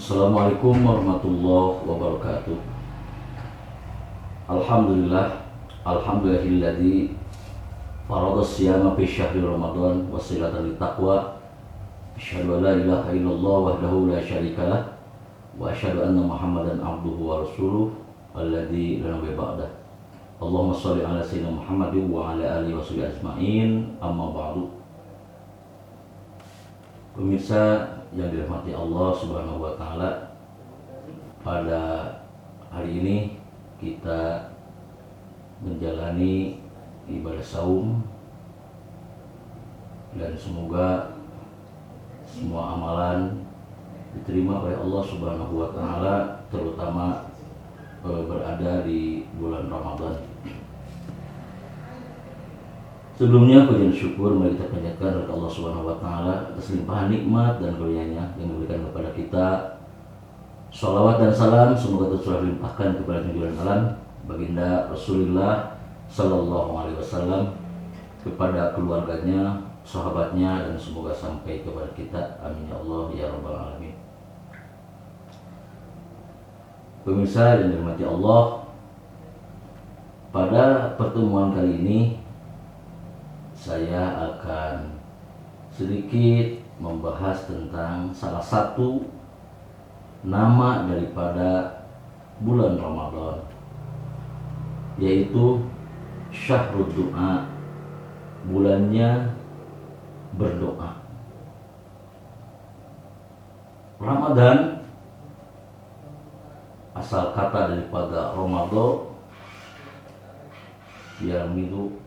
Assalamualaikum warahmatullahi wabarakatuh. Alhamdulillahilladzi farada siyama fi syahri Ramadan wasilatan littaqwa. Asyhadu an la ilaha illallah wahdahu la syarikalah wa asyhadu anna Muhammadan abduhu wa rasuluh alladzi la nabiyya ba'dah. Allahumma shalli ala sayyidina Muhammadin wa ala alihi washabihi ajmain. Amma ba'du. Pemirsa yang dirahmati Allah Subhanahu wa taala, pada hari ini kita menjalani ibadah saum dan semoga semua amalan diterima oleh Allah Subhanahu wa taala, terutama berada di bulan Ramadan. Sebelumnya puji dan syukur mari kita panjatkan kepada Allah Subhanahu wa taala atas limpahan nikmat dan karunia-Nya yang memberikan kepada kita. Shalawat dan salam semoga tercurah limpahkan kepada junjungan alam baginda Rasulullah sallallahu alaihi wasallam, kepada keluarganya, sahabatnya, dan semoga sampai kepada kita. Amin ya Allah ya rabbal alamin. Pemirsa yang dirahmati Allah, pada pertemuan kali ini saya akan sedikit membahas tentang salah satu nama daripada bulan Ramadan, yaitu Syahrud Du'a, bulannya berdoa. Ramadan asal kata daripada Ramadan, yang itu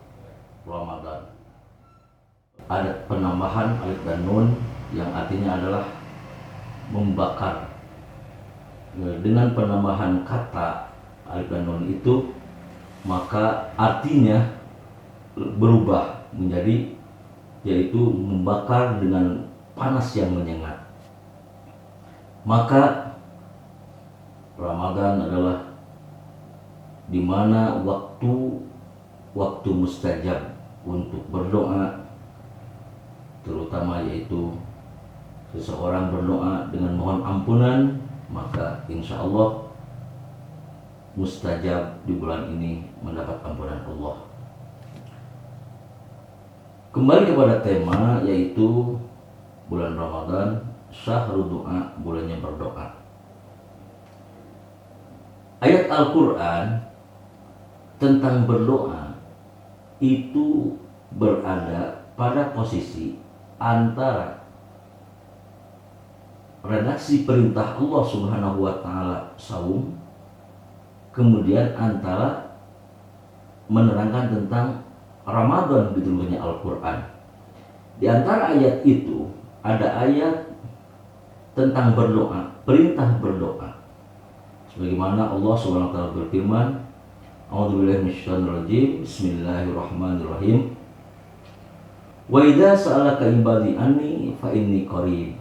Ramadan. Ada penambahan alif dan nun yang artinya adalah membakar. Dengan penambahan kata alif dan nun itu, maka artinya berubah menjadi, yaitu membakar dengan panas yang menyengat. Maka Ramadan adalah di mana waktu mustajab untuk berdoa, terutama yaitu seseorang berdoa dengan mohon ampunan, maka insya Allah mustajab di bulan ini mendapat ampunan Allah. Kembali kepada tema, yaitu bulan Ramadan, Syahrul Du'a, bulannya berdoa. Ayat Al-Quran tentang berdoa itu berada pada posisi antara redaksi perintah Allah Subhanahu wa taala saum, kemudian antara menerangkan tentang Ramadan di turunnya Al-Quran. Di antara ayat itu ada ayat tentang berdoa, perintah berdoa. Sebagaimana Allah Subhanahu wa taala berfirman, A'udzubillahi minasyaitonir rajim, Bismillahirrahmanirrahim. Wa idza sa'alaka ibadi anni fa inni qarib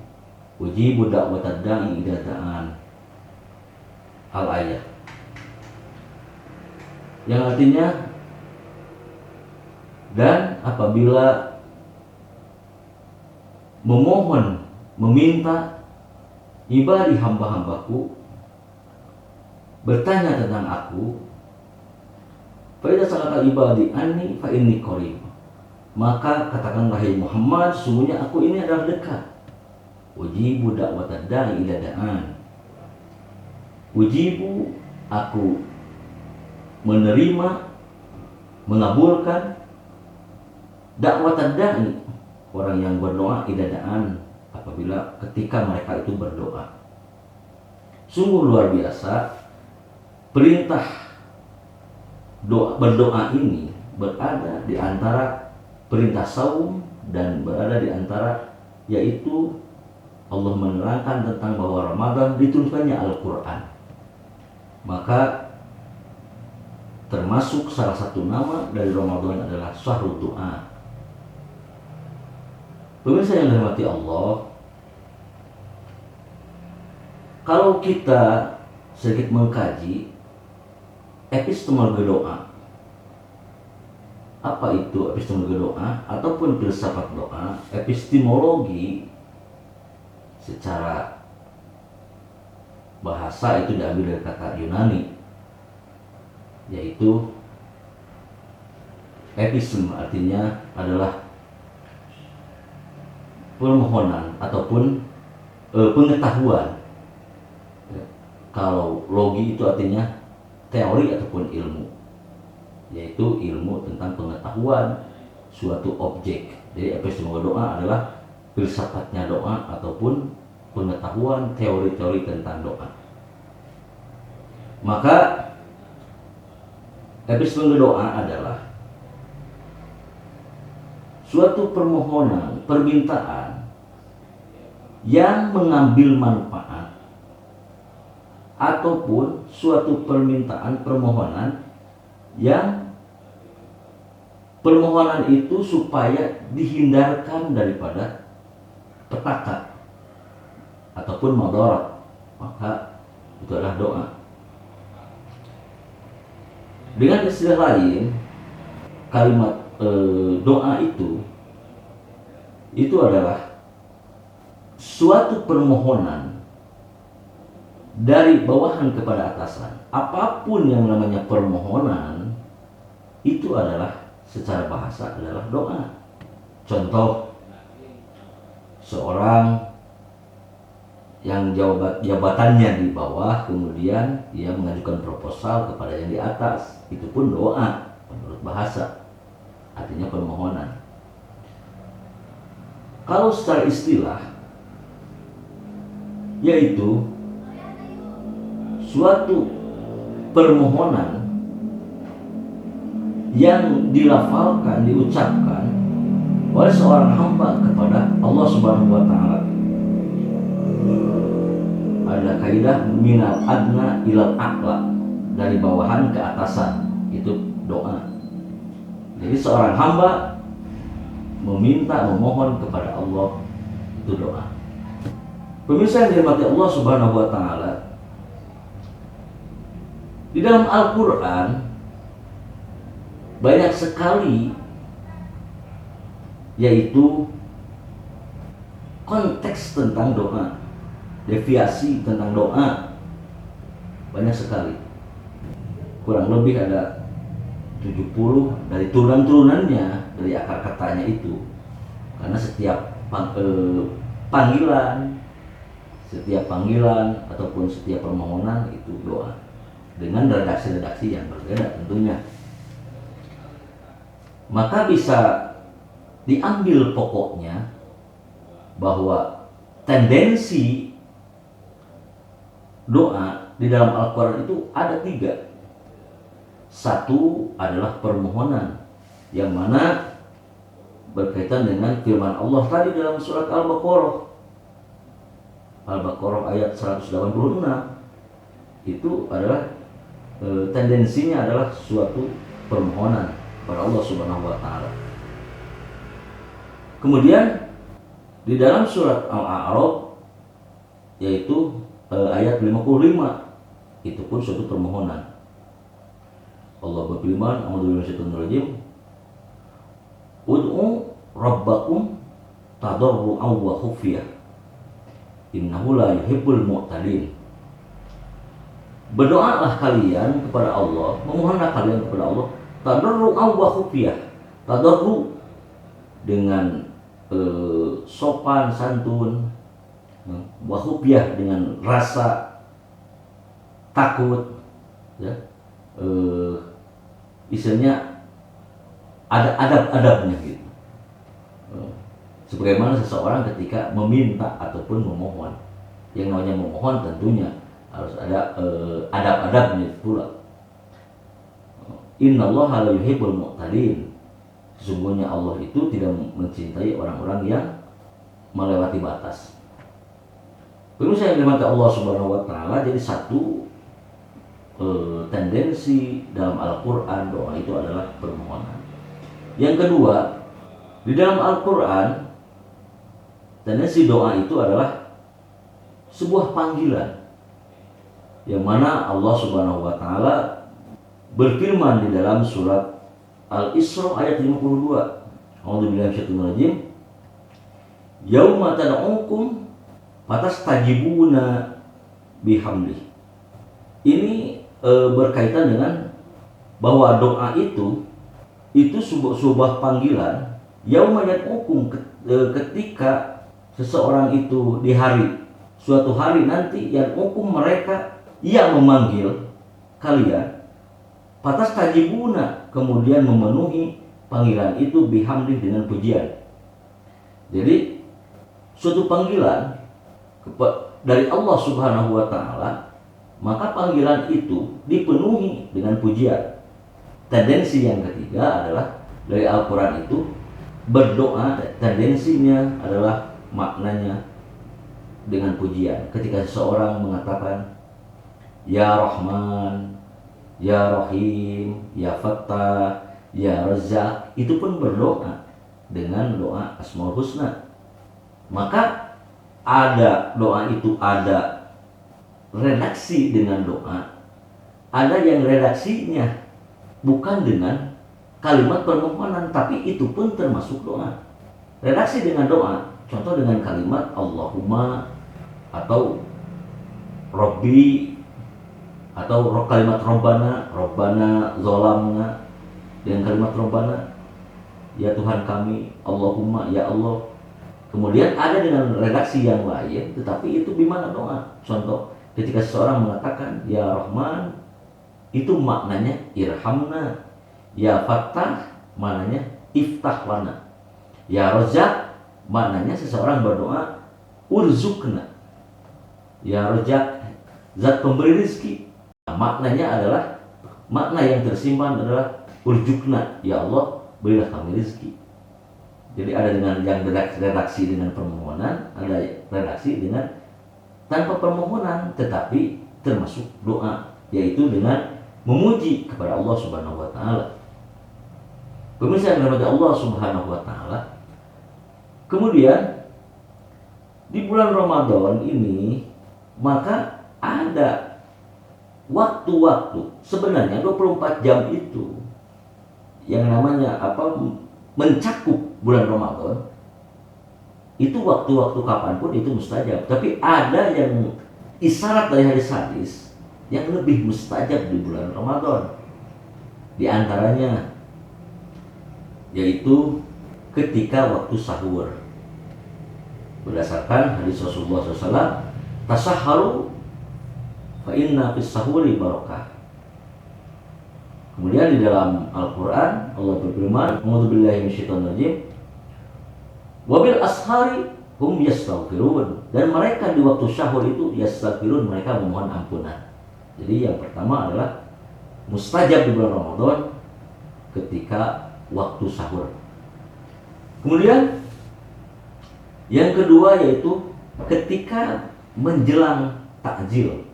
ujibu da'watad da'i idza da'an. Al-ayat. Yang artinya, dan apabila memohon, meminta ibadi hamba-hambaku bertanya tentang aku, fa idza sa'alaka ibadi anni fa inni qarib, maka katakanlah hai Muhammad, sungguhnya aku ini adalah dekat. Ujibu da'watad da'i idza da'an. Ujibu, aku menerima, mengabulkan, da'watad da'i, orang yang berdoa, idza da'an, apabila ketika mereka itu berdoa. Sungguh luar biasa, perintah berdoa ini berada di antara perintah saum dan berada di antara, yaitu Allah menerangkan tentang bahwa Ramadan diturunkannya Al-Quran. Maka termasuk salah satu nama dari Ramadan adalah Syahrul Du'a. Pemirsa yang dirahmati Allah, kalau kita sedikit mengkaji epistemologi doa, apa itu epistemologi doa ataupun filsafat doa? Epistemologi secara bahasa itu diambil dari kata Yunani, yaitu epism, artinya adalah permohonan ataupun pengetahuan. Kalau logi itu artinya teori ataupun ilmu, yaitu ilmu tentang pengetahuan suatu objek. Jadi epistemologi doa adalah filsafatnya doa ataupun pengetahuan teori-teori tentang doa. Maka epistemologi doa adalah suatu permohonan, permintaan yang mengambil manfaat ataupun suatu permintaan, permohonan yang permohonan itu supaya dihindarkan daripada petaka ataupun madarat, maka itu adalah doa. Dengan istilah lain, kalimat doa itu adalah suatu permohonan dari bawahan kepada atasan. Apapun yang namanya permohonan itu adalah secara bahasa adalah doa. Contoh, seorang yang jabatannya di bawah kemudian dia mengajukan proposal kepada yang di atas, itu pun doa menurut bahasa, artinya permohonan. Kalau secara istilah, yaitu suatu permohonan yang dilafalkan, diucapkan oleh seorang hamba kepada Allah Subhanahu wa taala. Ada kaidah minal adna ilal a'la, dari bawahan ke atasan, itu doa. Jadi seorang hamba meminta, memohon kepada Allah, itu doa. Pemirsa yang dirahmati Allah Subhanahu wa taala, di dalam Al-Qur'an banyak sekali yaitu konteks tentang doa, deviasi tentang doa, banyak sekali. Kurang lebih ada 70 dari turunan-turunannya, dari akar katanya itu. Karena setiap panggilan ataupun setiap permohonan itu doa, dengan redaksi-redaksi yang berbeda tentunya. Maka bisa diambil pokoknya bahwa tendensi doa di dalam Al-Quran itu ada 3. Satu adalah permohonan, yang mana berkaitan dengan firman Allah tadi dalam surat Al-Baqarah ayat 186. Itu adalah tendensinya adalah suatu permohonan kepada Allah Subhanahu wa taala. Kemudian di dalam surat Al-A'raf yaitu ayat 55, itu pun suatu permohonan. Allah berfirman, a'udzu billahi minasyaitonir rajim, ud'u rabbakum tadarru'an wa khufyah innahu la yuhibbul mu'tadin. Berdoalah kalian kepada Allah, memohonlah kalian kepada Allah tadarru'an wa khufyah. Tadarru dengan sopan santun, wa khufyah dengan rasa takut, ya. Istilahnya ada adab-adabnya gitu. Sebagaimana seseorang ketika meminta ataupun memohon, yang namanya memohon tentunya harus ada adab-adabnya pula. Innallaha la yuhibbul mu'tadin. Sesungguhnya Allah itu tidak mencintai orang-orang yang melewati batas. Pemirsa yang dirahmati Allah Subhanahu wa taala, jadi satu tendensi dalam Al-Quran doa itu adalah permohonan. Yang kedua, di dalam Al-Quran tendensi doa itu adalah sebuah panggilan, yang mana Allah Subhanahu wa taala berfirman di dalam surat Al-Isra ayat 52. A'udzu billahi minasyaitonir rajim. Yauma tad'ukum fatastajibuna bihamdi. Ini berkaitan dengan bahwa doa itu sebuah panggilan yauma yad'ukum, ketika seseorang itu di suatu hari nanti yad'ukum, mereka yang memanggil kalian, patas tajibuna, kemudian memenuhi panggilan itu bihamdi, dengan pujian. Jadi suatu panggilan dari Allah Subhanahu wa Ta'ala, maka panggilan itu dipenuhi dengan pujian. Tendensi yang ketiga adalah dari Al-Quran itu berdoa, tendensinya adalah maknanya dengan pujian. Ketika seseorang mengatakan Ya Rahman, Ya Rahim, Ya Fattah, Ya Razzaq, itu pun berdoa dengan doa Asmaul Husna. Maka ada doa itu ada redaksi dengan doa, ada yang redaksinya bukan dengan kalimat permohonan, tapi itu pun termasuk doa. Redaksi dengan doa, contoh dengan kalimat Allahumma, atau Robbi, atau kalimat Robbana zolamna, dengan kalimat Robbana, ya Tuhan kami, Allahumma, ya Allah. Kemudian ada dengan redaksi yang lain, tetapi itu bimana doa. Contoh, ketika seseorang mengatakan Ya Rahman, itu maknanya irhamna. Ya Fattah, maknanya iftah lana. Ya Razzaq, maknanya seseorang berdoa urzukna. Ya Razzaq, zat pemberi rezeki. Nah, maknanya adalah, makna yang tersimpan adalah urjukna, ya Allah berilah kami rezeki. Jadi ada dengan yang redaksi dengan permohonan, ada redaksi dengan tanpa permohonan tetapi termasuk doa, yaitu dengan memuji kepada Allah Subhanahu wa Ta'ala. Pemirsa yang dirahmati Allah Subhanahu wa Ta'ala, kemudian di bulan Ramadan ini maka ada waktu-waktu, sebenarnya 24 jam itu yang namanya mencakup bulan Ramadan, itu waktu-waktu kapanpun itu mustajab. Tapi ada yang isyarat dari hadis-hadis yang lebih mustajab di bulan Ramadan. Di antaranya yaitu ketika waktu sahur. Berdasarkan hadis Rasulullah SAW, tasahharu fa inna fis sahuri barakah. Kemudian di dalam Al-Quran Allah berfirman, a'udzubillahi minasyaitonirrajim, wabil ashari hum yastaghfirun, dan mereka di waktu sahur itu yastaghfirun, mereka memohon ampunan. Jadi yang pertama adalah mustajab di bulan Ramadan ketika waktu sahur. Kemudian yang kedua yaitu ketika menjelang takjil.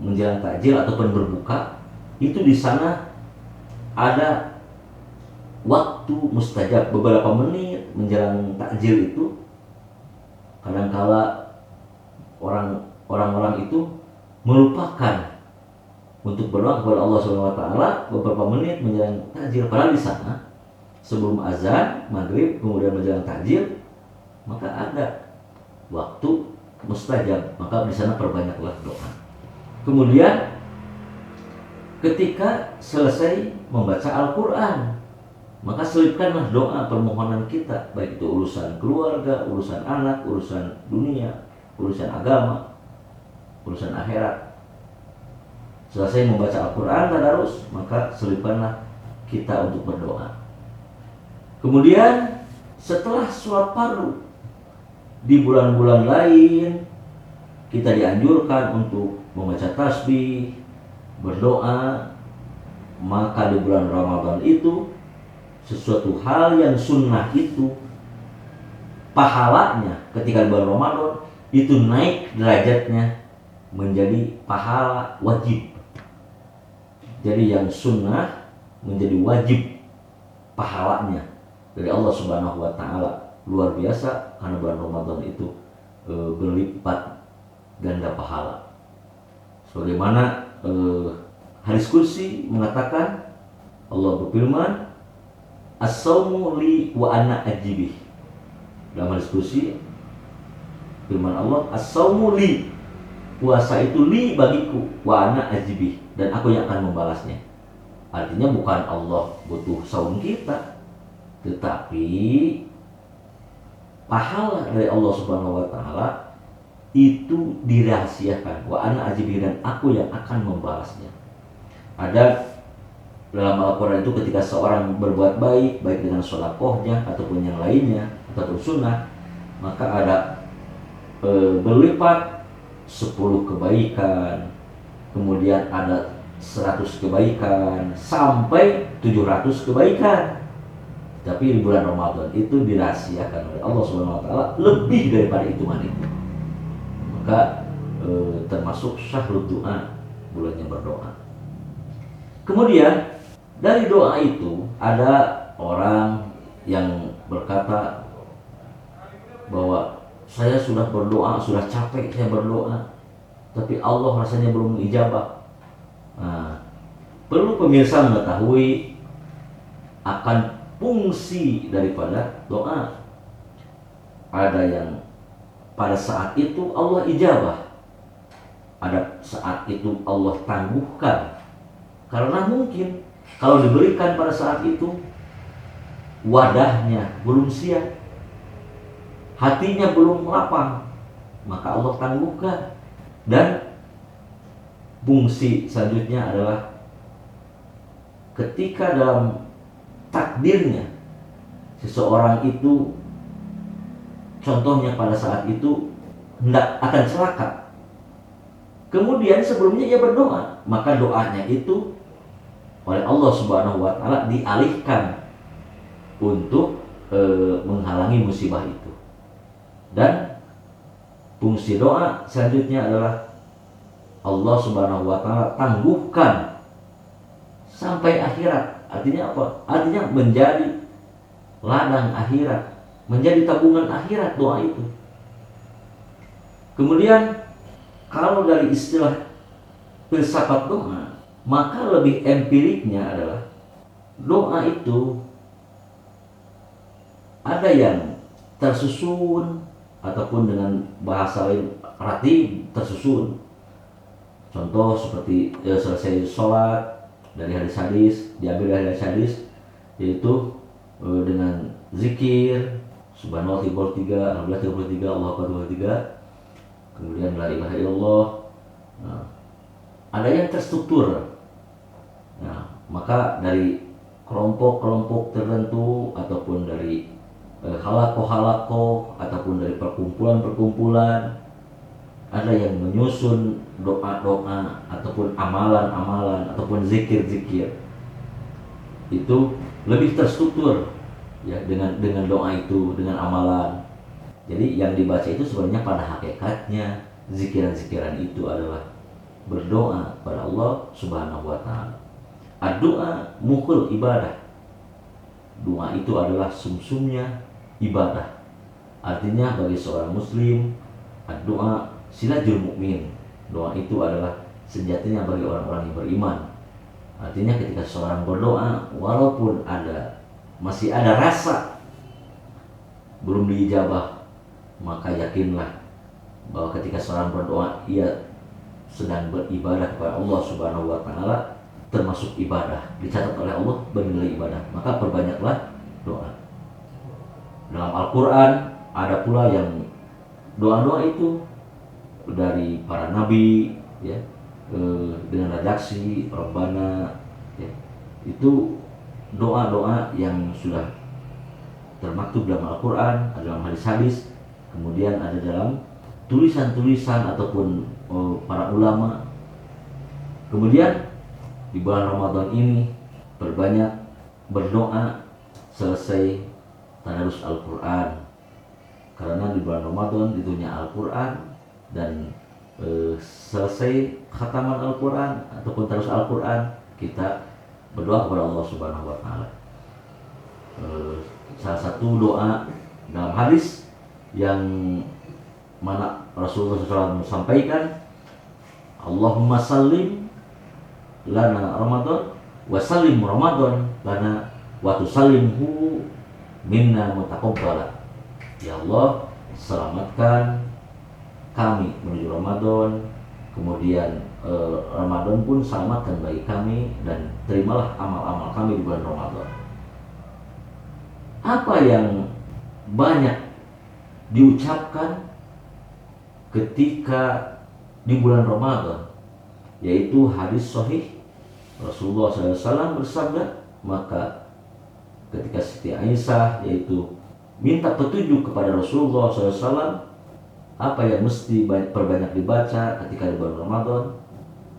Menjelang takjil ataupun berbuka, itu di sana ada waktu mustajab beberapa menit menjelang takjil itu. Kadangkala orang-orang itu melupakan untuk berdoa kepada Allah Subhanahu wa Ta'ala beberapa menit menjelang takjil. Padahal di sana sebelum azan maghrib kemudian menjelang takjil maka ada waktu mustajab, maka di sana perbanyaklah doa. Kemudian ketika selesai membaca Al-Quran, maka selipkanlah doa permohonan kita, baik itu urusan keluarga, urusan anak, urusan dunia, urusan agama, urusan akhirat. Selesai membaca Al-Quran tadarus, maka selipkanlah kita untuk berdoa. Kemudian setelah sholat fardu di bulan-bulan lain, kita dianjurkan untuk membaca tasbih, berdoa. Maka di bulan Ramadan itu sesuatu hal yang sunnah itu pahalanya ketika di bulan Ramadan itu naik derajatnya menjadi pahala wajib. Jadi yang sunnah menjadi wajib pahalanya dari Allah Subhanahu wa Ta'ala. Luar biasa karena bulan Ramadan itu berlipat ganda pahala. Sebagaimana hadis kursi mengatakan, Allah berfirman, as-sawmu li wa ana ajibih. Dalam hadis kursi firman Allah, as-sawmu li, puasa itu li bagiku wa ana ajibih, dan aku yang akan membalasnya. Artinya bukan Allah butuh saum kita, tetapi pahala dari Allah Subhanahu wa taala itu dirahasiakan, wa ana ajibih, dan aku yang akan membalasnya. Ada dalam Al-Quran itu ketika seorang berbuat baik, baik dengan sedekahnya ataupun yang lainnya ataupun sunnah, maka ada berlipat 10 kebaikan, kemudian ada 100 kebaikan sampai 700 kebaikan. Tapi di bulan Ramadan itu dirahasiakan oleh Allah Subhanahu wa taala lebih daripada hitungan itu. Maka termasuk syahrul doa, bulannya berdoa. Kemudian dari doa itu ada orang yang berkata bahwa saya sudah berdoa, sudah capek saya berdoa, tapi Allah rasanya belum ijabah. Nah, perlu pemirsa mengetahui akan fungsi daripada doa. Ada yang pada saat itu Allah ijabah, ada saat itu Allah tangguhkan, karena mungkin kalau diberikan pada saat itu wadahnya belum siap, hatinya belum lapang, maka Allah tangguhkan. Dan fungsi selanjutnya adalah ketika dalam takdirnya seseorang itu, contohnya pada saat itu hendak akan celaka, kemudian sebelumnya ia berdoa, maka doanya itu oleh Allah Subhanahu wa taala dialihkan untuk menghalangi musibah itu. Dan fungsi doa selanjutnya adalah Allah Subhanahu wa taala tangguhkan sampai akhirat. Artinya apa? Artinya menjadi ladang akhirat, menjadi tabungan akhirat doa itu. Kemudian kalau dari istilah filsafat doa, maka lebih empiriknya adalah doa itu ada yang tersusun ataupun dengan bahasa lain ratib tersusun. Contoh seperti selesai sholat, dari hadis-hadis, diambil dari hadis-hadis, yaitu dengan zikir subhanallah 33, alhamdulillah 33, Allahu akbar 33, kemudian la ilaha illallah. Nah, ada yang terstruktur. Nah, maka dari kelompok-kelompok tertentu ataupun dari halaqoh-halaqoh ataupun dari perkumpulan-perkumpulan, ada yang menyusun doa-doa ataupun amalan-amalan ataupun zikir-zikir. Itu lebih terstruktur ya, dengan doa itu, dengan amalan. Jadi yang dibaca itu sebenarnya pada hakikatnya zikiran-zikiran itu adalah berdoa kepada Allah Subhanahu wa taala. Doa mukul ibadah. Doa itu adalah sumsumnya ibadah. Artinya bagi seorang muslim, doa silajul mukmin. Doa itu adalah senjatanya bagi orang-orang yang beriman. Artinya ketika seorang berdoa, walaupun masih ada rasa belum diijabah, maka yakinlah bahwa ketika seorang berdoa, ia sedang beribadah kepada Allah Subhanahu wa taala, termasuk ibadah, dicatat oleh Allah bernilai ibadah. Maka perbanyaklah doa. Dalam Al-Quran ada pula yang doa-doa itu dari para nabi ya, dengan redaksi Rabbana ya. Itu doa-doa yang sudah termaktub dalam Al-Quran, ada dalam hadis-hadis, kemudian ada dalam tulisan-tulisan ataupun para ulama. Kemudian di bulan Ramadan ini berbanyak berdoa selesai tadarus Al-Quran, karena di bulan Ramadan ditunya Al-Quran, dan selesai khataman Al-Quran ataupun tadarus Al-Quran, kita berdoa kepada Allah Subhanahu wa taala. Salah satu doa dalam hadis yang mana Rasulullah SAW sampaikan, Allahumma sallim lana Ramadan wa sallim Ramadan lana wa tusallimhu minna mutaqabbala. Ya Allah, selamatkan kami menuju Ramadan Kemudian Ramadan pun selamatkan bagi kami, dan terimalah amal-amal kami di bulan Ramadan. Apa yang banyak diucapkan ketika di bulan Ramadan, yaitu hadis sahih Rasulullah SAW bersabda, maka ketika Siti Aisyah yaitu minta petunjuk kepada Rasulullah SAW apa yang mesti perbanyak dibaca ketika di bulan Ramadan,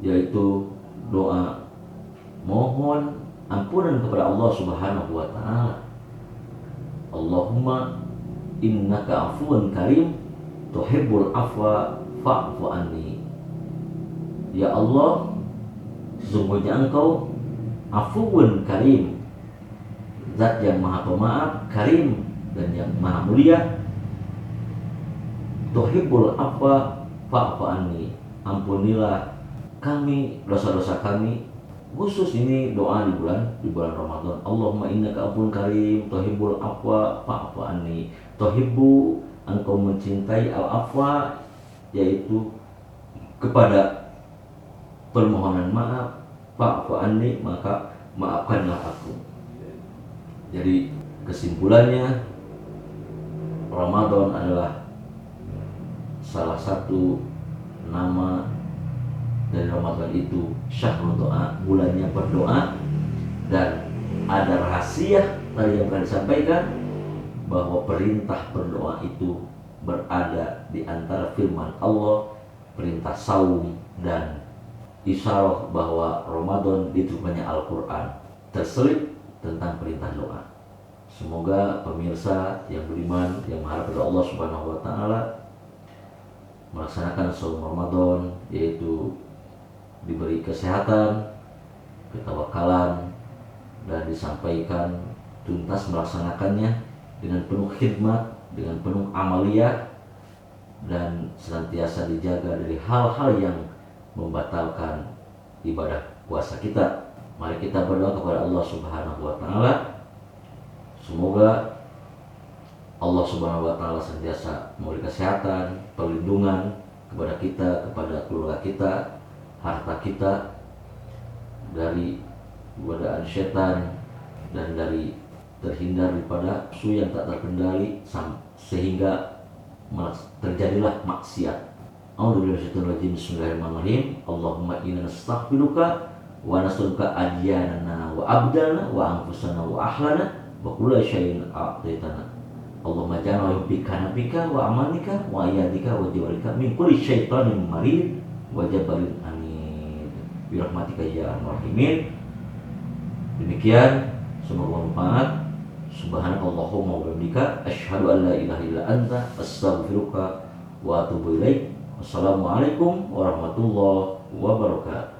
yaitu doa mohon ampunan kepada Allah Subhanahu wa taala. Allahumma innaka afuwun karim tuhibbul afwa fa'fu anni. Ya Allah, sesungguhnya Engkau afuwun karim, zat yang maha pemaaf, karim, dan yang maha mulia. Tuhibbul afwa fa'fu anni, ampunilah kami dosa-dosa kami. Khusus ini doa di bulan Ramadan. Allahumma innaka afuwun karim tuhibbul afwa fa'fu anni. Tuhibbu, engkau mencintai al-afwa, yaitu kepada permohonan maaf, fa'fu anni, maka maafkanlah aku. Jadi kesimpulannya, Ramadan adalah salah satu nama dari Ramadan itu syahrul doa, bulannya berdoa. Dan ada rahasia tadi yang akan disampaikan, bahwa perintah berdoa itu berada di antara firman Allah, perintah saum, dan isyarat bahwa Ramadan ditujukannya Al-Quran terselip tentang perintah doa. Semoga pemirsa yang beriman, yang mengharap kepada Allah Subhanahu wa taala, melaksanakan saum Ramadan, yaitu diberi kesehatan, ketawakalan, dan disampaikan tuntas melaksanakannya dengan penuh khidmat, dengan penuh amaliyah, dan senantiasa dijaga dari hal-hal yang membatalkan ibadah puasa kita. Mari kita berdoa kepada Allah Subhanahu wa taala. Semoga Allah Subhanahu wa taala senantiasa memberi kesehatan, perlindungan kepada kita, kepada keluarga kita, harta kita, dari godaan setan, dan dari terhindar daripada nafsu yang tak terkendali sehingga terjadilah maksiat. A'udzubillahi bismillahirrahmanirrahim. Allahumma inna nastaghfiruka wa nas'aluka adyanana wa abdana wa anfusana wa ahlana wa kulla syai'in a'taitana. Allahumma ja'alna bi kanafika wa amanika wa ayadika wa jawarika min kulli syaitanin marid wa jabarin amin bi rahmatika ya arhamar rahimin. Demikian, semoga bermanfaat. Subhanakallahumma wa bihamdika asyhadu an la ilaha illa anta astaghfiruka wa atubu ilaik. Wassalamualaikum warahmatullahi wabarakatuh.